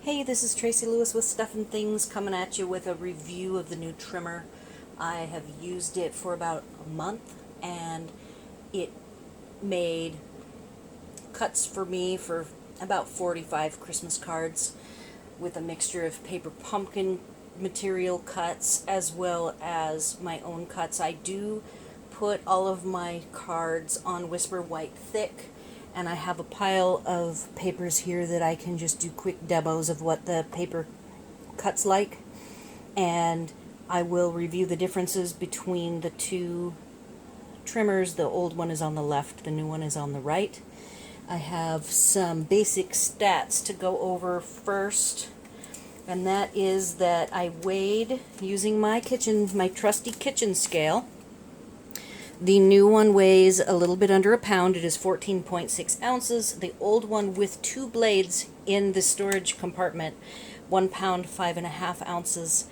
Hey, this is Tracy Lewis with Stuff and Things coming at you with a review of the new trimmer. I have used it for about a month and it made cuts for me for about 45 Christmas cards with a mixture of paper pumpkin material cuts as well as my own cuts. I do put all of my cards on Whisper White Thick, and I have a pile of papers here that I can just do quick demos of what the paper cuts like, and I will review the differences between the two trimmers. The old one is on the left, the new one is on the right. I have some basic stats to go over first, and that is that I weighed using my trusty kitchen scale. The new one weighs a little bit under a pound. It is 14.6 ounces. The old one with two blades in the storage compartment, 1 pound, 5.5 ounces.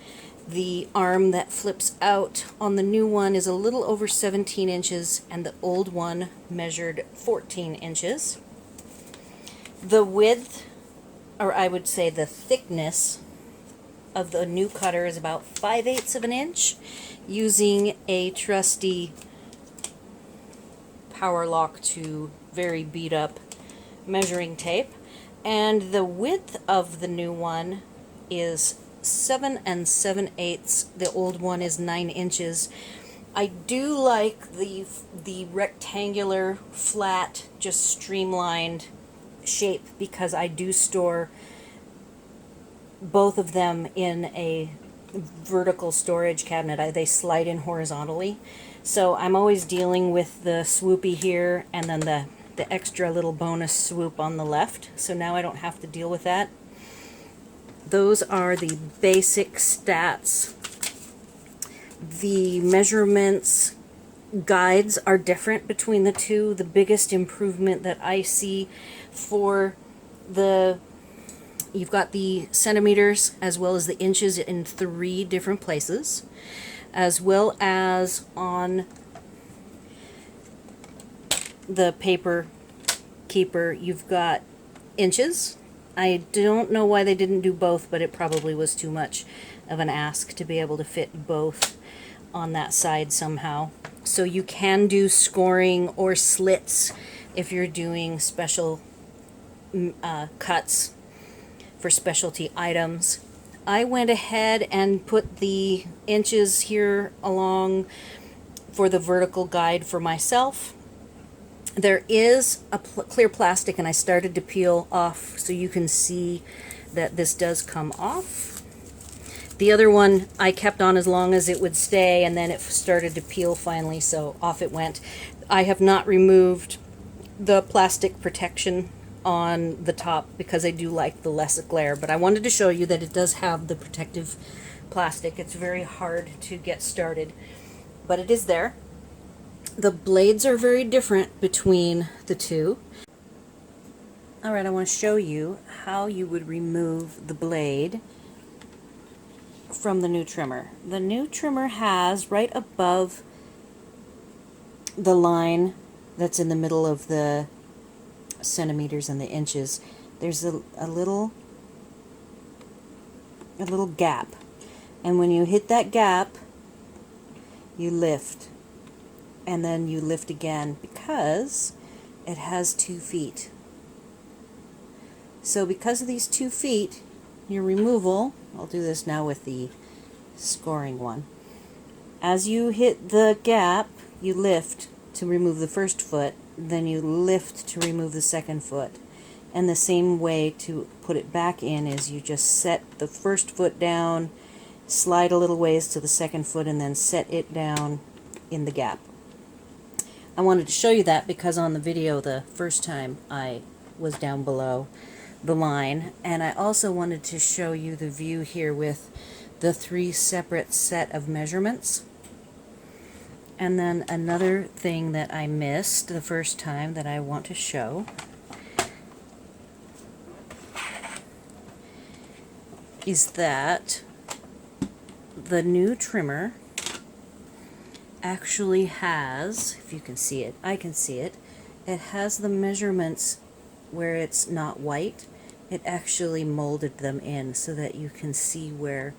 The arm that flips out on the new one is a little over 17 inches, and the old one measured 14 inches. The width, or I would say the thickness, of the new cutter is about 5/8 of an inch, using a trusty Power Lock to very beat up measuring tape. And the width of the new one is 7 7/8. The old one is 9 inches. I do like the rectangular, flat, just streamlined shape because I do store both of them in a vertical storage cabinet. They slide in horizontally. So I'm always dealing with the swoopy here and then the extra little bonus swoop on the left. So now I don't have to deal with that. Those are the basic stats. The measurements guides are different between the two. The biggest improvement that I see for you've got the centimeters as well as the inches in 3 different places, as well as on the paper keeper you've got inches. I don't know why they didn't do both, but it probably was too much of an ask to be able to fit both on that side somehow. So you can do scoring or slits if you're doing special cuts for specialty items. I went ahead and put the inches here along for the vertical guide for myself. There is a clear plastic, and I started to peel off so you can see that this does come off. The other one I kept on as long as it would stay, and then it started to peel finally, so off it went. I have not removed the plastic protection on the top because I do like the less glare, but I wanted to show you that it does have the protective plastic. It's very hard to get started, but it is there. The blades are very different between the two. Alright, I want to show you how you would remove the blade from the new trimmer. The new trimmer has right above the line that's in the middle of the centimeters and the inches, there's a little gap, and when you hit that gap you lift, and then you lift again because it has 2 feet. So because of these 2 feet, your removal, I'll do this now with the scoring one, as you hit the gap you lift to remove the first foot, then you lift to remove the second foot. And the same way to put it back in is you just set the first foot down, slide a little ways to the second foot, and then set it down in the gap. I wanted to show you that because on the video the first time I was down below the line, and I also wanted to show you the view here with the 3 separate set of measurements. And then another thing that I missed the first time that I want to show is that the new trimmer actually has, if you can see it, I can see it, it has the measurements where it's not white. it actually molded them in so that you can see where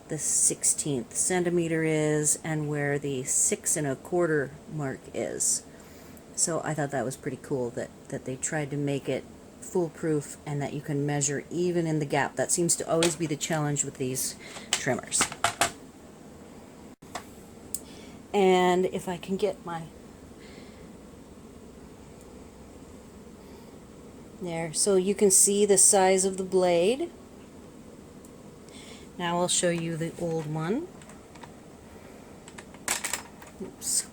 the 16th centimeter is and where the 6 1/4 mark is. So I thought that was pretty cool that they tried to make it foolproof and that you can measure even in the gap. That seems to always be the challenge with these trimmers. And if I can get my there, so you can see the size of the blade. Now I'll show you the old one. Oops.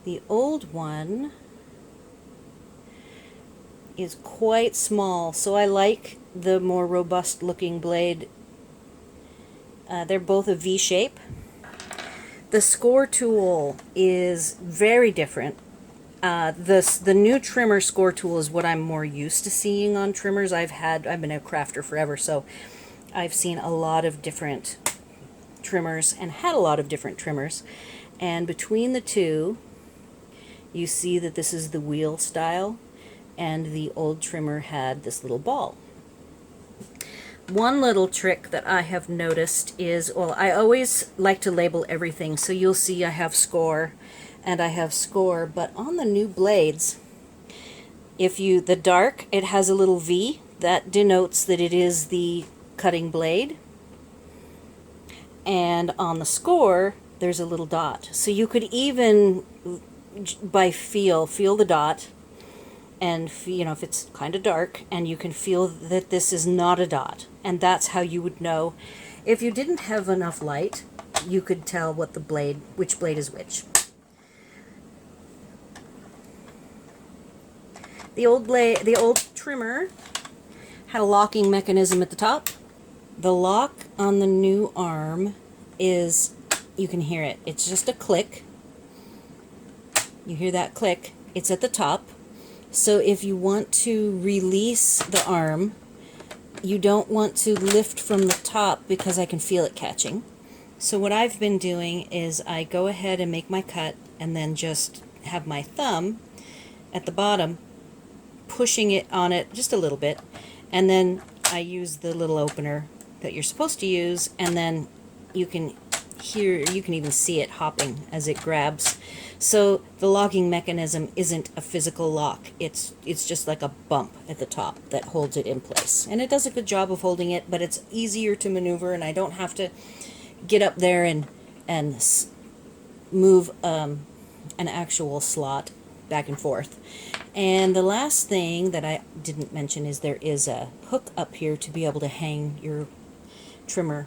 The old one is quite small, so I like the more robust looking blade. They're both a V shape. The score tool is very different. The new trimmer score tool is what I'm more used to seeing on trimmers. I've been a crafter forever, so I've seen a lot of different trimmers and had a lot of different trimmers. And between the two, you see that this is the wheel style, and the old trimmer had this little ball. One little trick that I have noticed is, well, I always like to label everything, so you'll see I have score and I have score, but on the new blades, the dark, it has a little V that denotes that it is the cutting blade, and on the score there's a little dot, so you could even by feel the dot, and if it's kind of dark, and you can feel that this is not a dot, and that's how you would know. If you didn't have enough light, you could tell which blade is which. The old trimmer had a locking mechanism at the top. The lock on the new arm is, you can hear it. It's just a click. You hear that click. It's at the top. So if you want to release the arm, you don't want to lift from the top because I can feel it catching. So what I've been doing is I go ahead and make my cut and then just have my thumb at the bottom pushing it on it just a little bit, and then I use the little opener that you're supposed to use, and then you can even see it hopping as it grabs. So the locking mechanism isn't a physical lock, it's just like a bump at the top that holds it in place, and it does a good job of holding it, but it's easier to maneuver, and I don't have to get up there and move an actual slot back and forth. And the last thing that I didn't mention is there is a hook up here to be able to hang your trimmer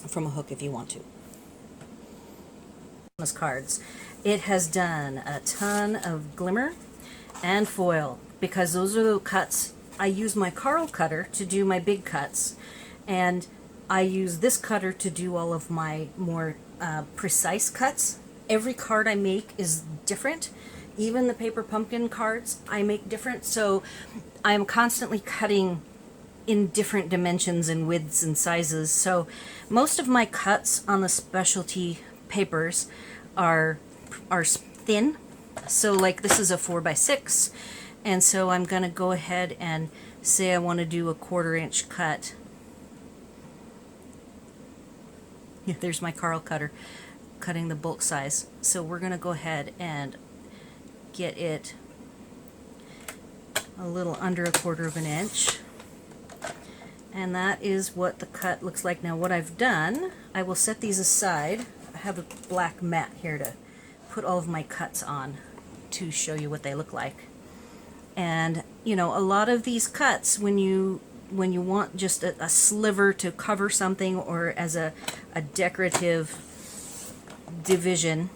from a hook if you want to. Cards. It has done a ton of glimmer and foil, because those are the cuts. I use my Carl cutter to do my big cuts, and I use this cutter to do all of my more precise cuts. Every card I make is different. Even the paper pumpkin cards I make different, so I'm constantly cutting in different dimensions and widths and sizes. So most of my cuts on the specialty papers are thin. So like this is a 4x6, and so I'm going to go ahead and say I want to do a 1/4 inch cut. Yeah, there's my Carl cutter cutting the bulk size. So we're going to go ahead and get it a little under 1/4 inch, and that is what the cut looks like. Now what I've done, I will set these aside. I have a black mat here to put all of my cuts on to show you what they look like. And a lot of these cuts, when you want just a sliver to cover something or as a decorative division,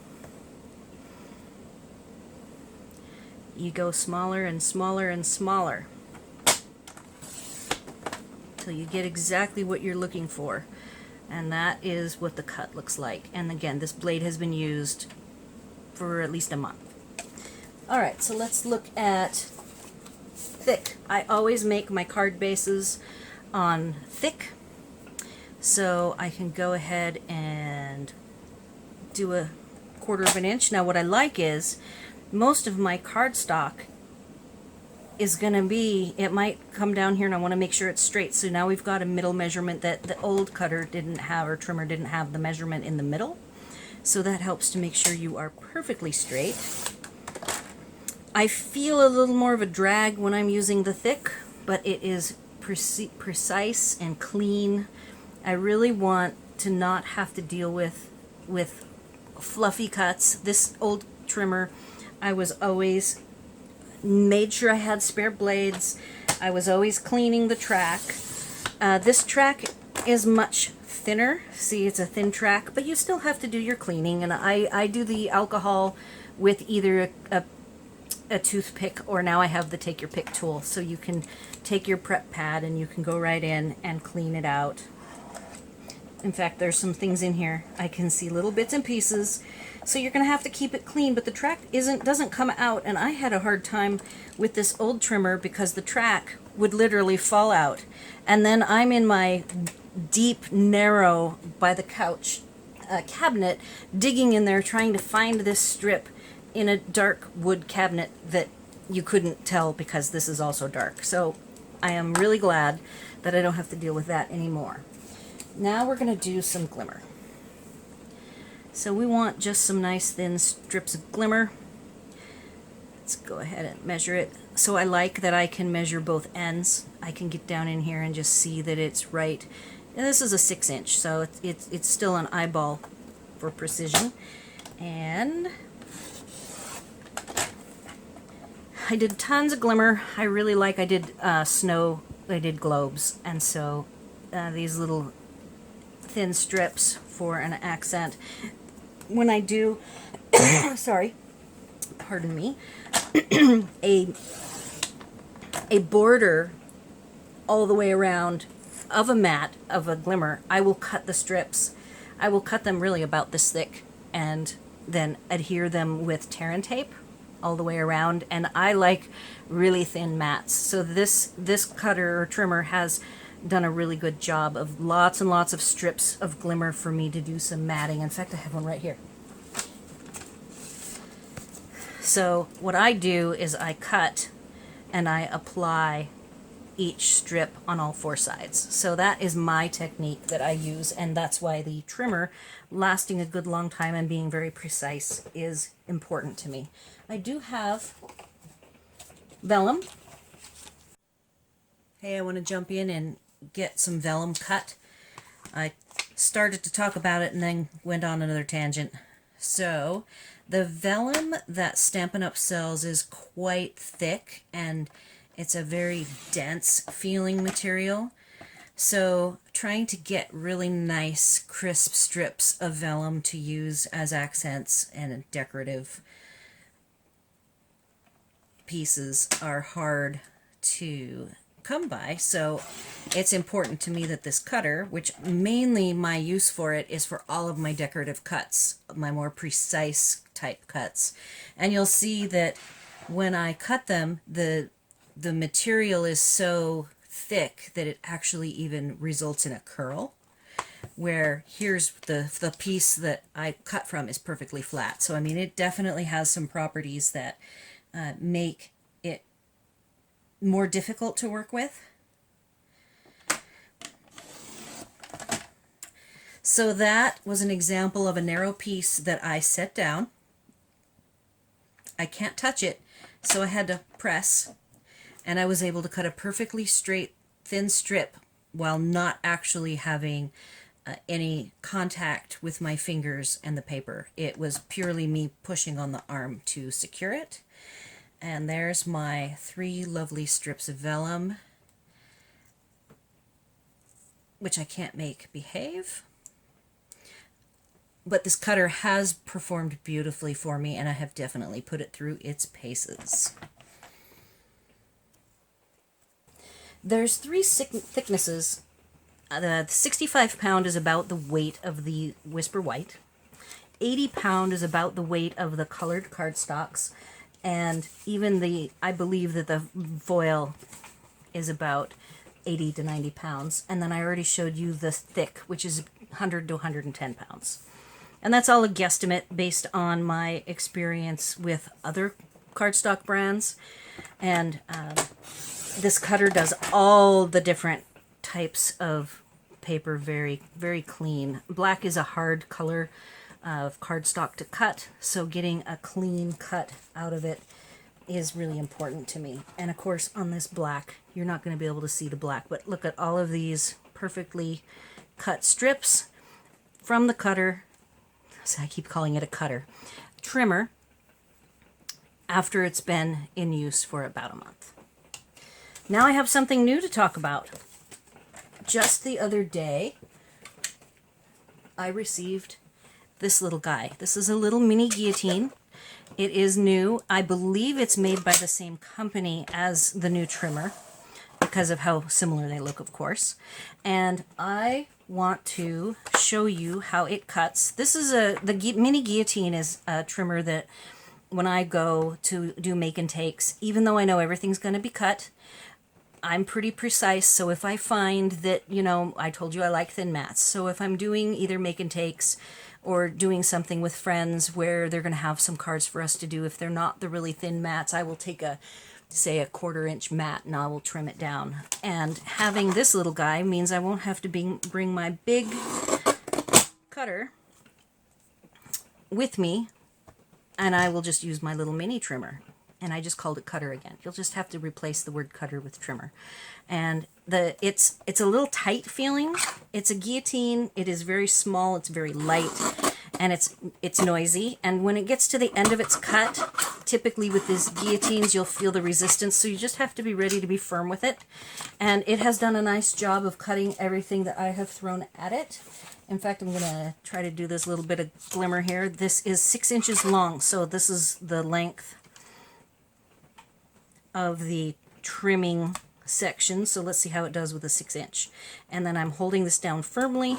you go smaller and smaller and smaller till you get exactly what you're looking for, and that is what the cut looks like. And again, this blade has been used for at least a month. Alright, so let's look at thick. I always make my card bases on thick, so I can go ahead and do a 1/4 inch. Now what I like is most of my cardstock is going to be, it might come down here, and I want to make sure it's straight. So now we've got a middle measurement that the old cutter didn't have, or trimmer didn't have the measurement in the middle. So that helps to make sure you are perfectly straight. I feel a little more of a drag when I'm using the thick, but it is precise and clean. I really want to not have to deal with fluffy cuts. This old trimmer, I was always made sure I had spare blades. I was always cleaning the track. This track is much thinner. See, it's a thin track, but you still have to do your cleaning, and I do the alcohol with either a toothpick, or now I have the take your pick tool, so you can take your prep pad and you can go right in and clean it out. In fact, there's some things in here. I can see little bits and pieces, so you're going to have to keep it clean, but the track doesn't come out, and I had a hard time with this old trimmer because the track would literally fall out. And then I'm in my deep, narrow, by the couch cabinet, digging in there trying to find this strip in a dark wood cabinet that you couldn't tell because this is also dark. So I am really glad that I don't have to deal with that anymore. Now we're going to do some glimmer. So we want just some nice thin strips of glimmer. Let's go ahead and measure it. So I like that I can measure both ends. I can get down in here and just see that it's right. And this is a 6-inch, so it's still an eyeball for precision. And I did tons of glimmer. I did snow, I did globes, and so these little thin strips for an accent. When I do, sorry, pardon me, a border all the way around of a mat of a glimmer, I will cut the strips. I will cut them really about this thick and then adhere them with tear and tape all the way around, and I like really thin mats. So this cutter or trimmer has done a really good job of lots and lots of strips of glimmer for me to do some matting. In fact, I have one right here. So what I do is I cut and I apply each strip on all 4 sides. So that is my technique that I use, and that's why the trimmer lasting a good long time and being very precise is important to me. I do have vellum. Hey, I want to jump in and get some vellum cut. I started to talk about it and then went on another tangent. So the vellum that Stampin' Up sells is quite thick, and it's a very dense feeling material. So trying to get really nice crisp strips of vellum to use as accents and decorative pieces are hard to come by. So it's important to me that this cutter, which mainly my use for it is for all of my decorative cuts, my more precise type cuts. And you'll see that when I cut them, the material is so thick that it actually even results in a curl, where here's the piece that I cut from is perfectly flat. So I mean, it definitely has some properties that make it more difficult to work with. So that was an example of a narrow piece that I set down. I can't touch it, so I had to press, and I was able to cut a perfectly straight, thin strip while not actually having any contact with my fingers and the paper. It was purely me pushing on the arm to secure it. And there's my 3 lovely strips of vellum, which I can't make behave. But this cutter has performed beautifully for me, and I have definitely put it through its paces. There's 3 thicknesses. The 65 pound is about the weight of the Whisper White. 80 pound is about the weight of the colored cardstocks. And even I believe that the foil is about 80 to 90 pounds. And then I already showed you the thick, which is 100 to 110 pounds. And that's all a guesstimate based on my experience with other cardstock brands. And this cutter does all the different types of paper very, very clean. Black is a hard color of cardstock to cut, so getting a clean cut out of it is really important to me. And of course, on this black, you're not going to be able to see the black, but look at all of these perfectly cut strips from the cutter. So I keep calling it a cutter. Trimmer, after it's been in use for about a month. Now I have something new to talk about. Just the other day, I received this little guy. This is a little mini guillotine. It is new. I believe it's made by the same company as the new trimmer because of how similar they look, of course. And I want to show you how it cuts. This is the mini guillotine is a trimmer that when I go to do make and takes, even though I know everything's going to be cut, I'm pretty precise. So if I find that, you know, I told you I like thin mats. So if I'm doing either make and takes or doing something with friends where they're going to have some cards for us to do, if they're not the really thin mats, I will take say a 1/4 inch mat and I will trim it down. And having this little guy means I won't have to bring my big cutter with me, and I will just use my little mini trimmer. And I just called it cutter again. You'll just have to replace the word cutter with trimmer. And it's a little tight feeling. It's a guillotine. It is very small. It's very light, and it's noisy. And when it gets to the end of its cut, typically with these guillotines, you'll feel the resistance. So you just have to be ready to be firm with it. And it has done a nice job of cutting everything that I have thrown at it. In fact, I'm going to try to do this little bit of glimmer here. This is 6 inches long, so this is the length of the trimming section. So let's see how it does with a 6 inch. And then I'm holding this down firmly,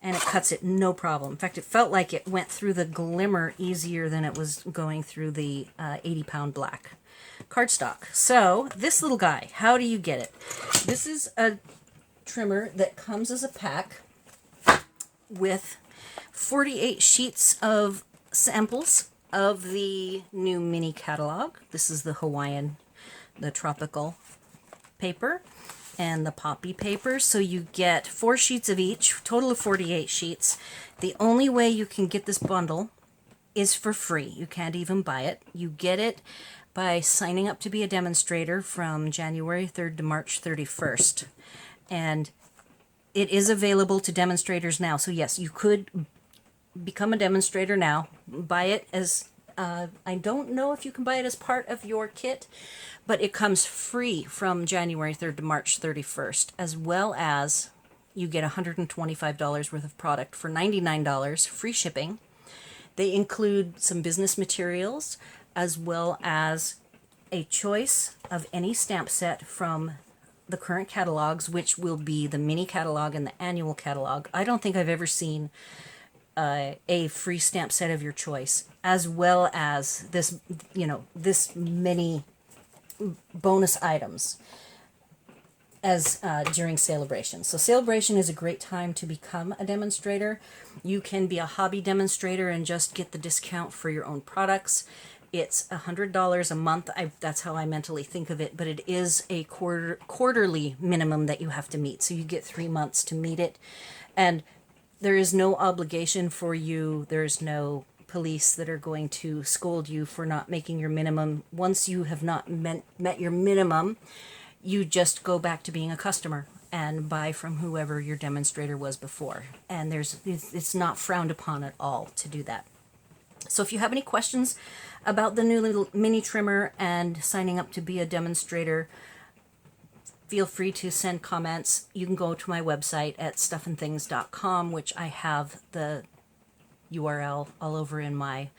and it cuts it no problem. In fact, it felt like it went through the glimmer easier than it was going through the 80-pound black cardstock. So this little guy, how do you get it? This is a trimmer that comes as a pack with 48 sheets of samples of the new mini catalog. This is the Hawaiian, the tropical paper, and the poppy paper. So you get 4 sheets of each, total of 48 sheets. The only way you can get this bundle is for free. You can't even buy it. You get it by signing up to be a demonstrator from January 3rd to March 31st. And it is available to demonstrators now. So yes, you could become a demonstrator now. Buy it as, I don't know if you can buy it as part of your kit, but it comes free from January 3rd to March 31st, as well as you get $125 worth of product for $99, free shipping. They include some business materials, as well as a choice of any stamp set from the current catalogs, which will be the mini catalog and the annual catalog. I don't think I've ever seen a free stamp set of your choice, as well as this, you know, this many bonus items as during Celebration. So Celebration is a great time to become a demonstrator. You can be a hobby demonstrator and just get the discount for your own products. It's $100 a month. That's how I mentally think of it, but it is a quarterly minimum that you have to meet. So you get 3 months to meet it. And there is no obligation for you. There's no police that are going to scold you for not making your minimum. Once you have not met your minimum, you just go back to being a customer and buy from whoever your demonstrator was before. And it's not frowned upon at all to do that. So if you have any questions about the new little mini trimmer and signing up to be a demonstrator, feel free to send comments. You can go to my website at stuffandthings.com, which I have the URL all over in my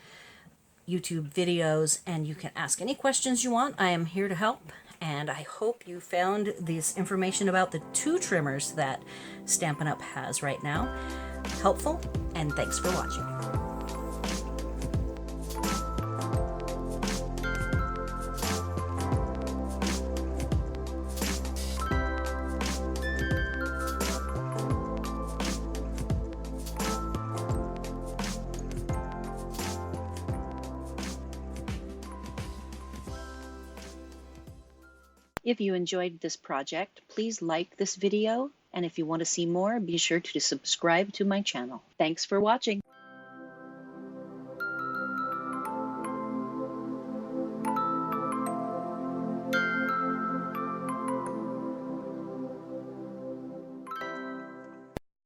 YouTube videos, and you can ask any questions you want. I am here to help, and I hope you found this information about the 2 trimmers that Stampin' Up! Has right now helpful, and thanks for watching. If you enjoyed this project, please like this video, and if you want to see more, be sure to subscribe to my channel. Thanks for watching.